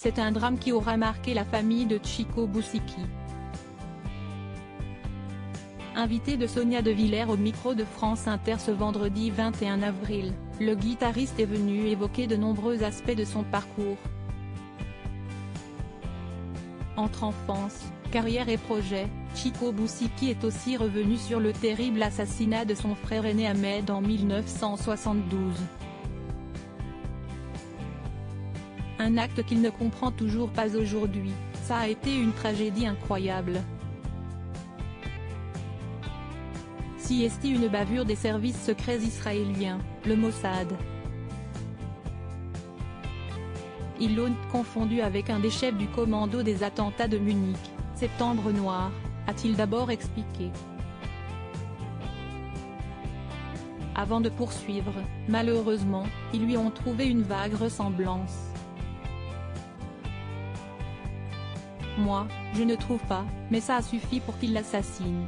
c'est un drame qui aura marqué la famille de Chico Bouciki. Invité de Sonia De Villers au micro de France Inter ce vendredi 21 avril, le guitariste est venu évoquer de nombreux aspects de son parcours. Entre enfance, carrière et projet, Chico Bouciki est aussi revenu sur le terrible assassinat de son frère aîné Ahmed en 1972. Un acte qu'il ne comprend toujours pas aujourd'hui, ça a été une tragédie incroyable. Si est une bavure des services secrets israéliens, le Mossad. Ils l'ont confondu avec un des chefs du commando des attentats de Munich, Septembre Noir, a-t-il d'abord expliqué. Avant de poursuivre, malheureusement, ils lui ont trouvé une vague ressemblance. Moi, je ne trouve pas, mais ça a suffi pour qu'il l'assassinent.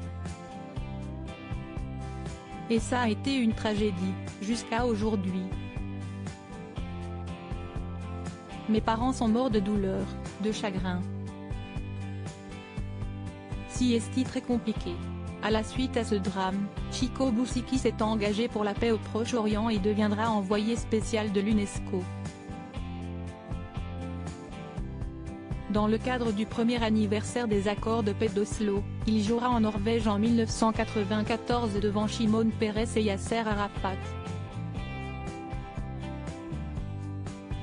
Et ça a été une tragédie, jusqu'à aujourd'hui. Mes parents sont morts de douleur, de chagrin. Si est très compliqué. À la suite à ce drame, Chico Bouciki s'est engagé pour la paix au Proche-Orient et deviendra envoyé spécial de l'UNESCO. Dans le cadre du premier anniversaire des accords de paix d'Oslo, il jouera en Norvège en 1994 devant Shimon Peres et Yasser Arafat.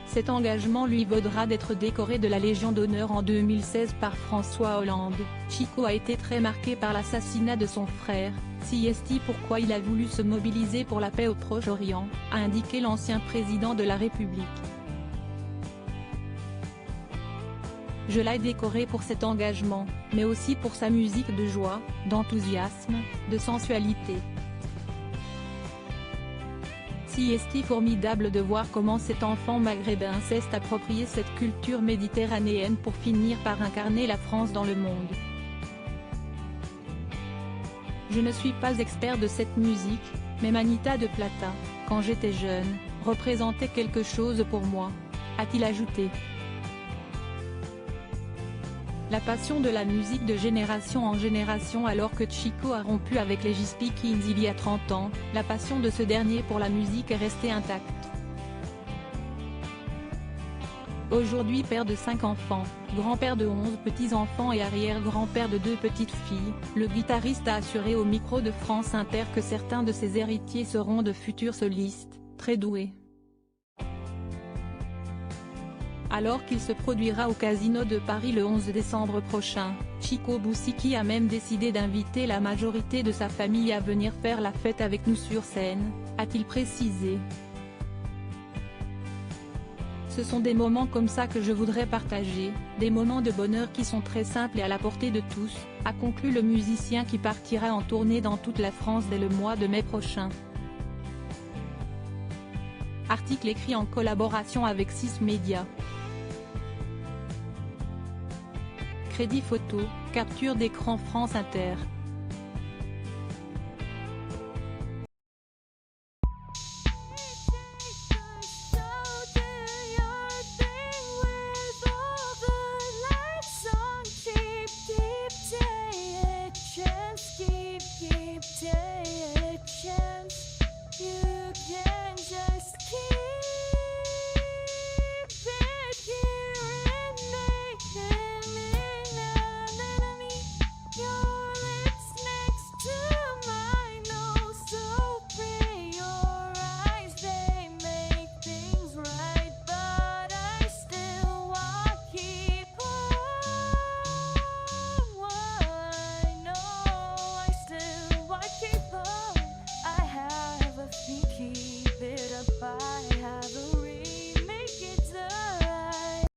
Cet engagement lui vaudra d'être décoré de la Légion d'honneur en 2016 par François Hollande. Chico a été très marqué par l'assassinat de son frère, si est pourquoi il a voulu se mobiliser pour la paix au Proche-Orient, a indiqué l'ancien président de la République. Je l'ai décoré pour cet engagement, mais aussi pour sa musique de joie, d'enthousiasme, de sensualité. Si est formidable de voir comment cet enfant maghrébin s'est approprié cette culture méditerranéenne pour finir par incarner la France dans le monde. Je ne suis pas expert de cette musique, mais Manita de Plata, quand j'étais jeune, représentait quelque chose pour moi, a-t-il ajouté. La passion de la musique de génération en génération. Alors que Chico a rompu avec les Gypsy Kings il y a 30 ans, la passion de ce dernier pour la musique est restée intacte. Aujourd'hui père de 5 enfants, grand-père de 11 petits-enfants et arrière-grand-père de 2 petites filles, le guitariste a assuré au micro de France Inter que certains de ses héritiers seront de futurs solistes, très doués. Alors qu'il se produira au Casino de Paris le 11 décembre prochain, Chico Bouciki a même décidé d'inviter la majorité de sa famille à venir faire la fête avec nous sur scène, a-t-il précisé. Ce sont des moments comme ça que je voudrais partager, des moments de bonheur qui sont très simples et à la portée de tous, a conclu le musicien qui partira en tournée dans toute la France dès le mois de mai prochain. Article écrit en collaboration avec 6 Médias. Crédit photo, capture d'écran France Inter.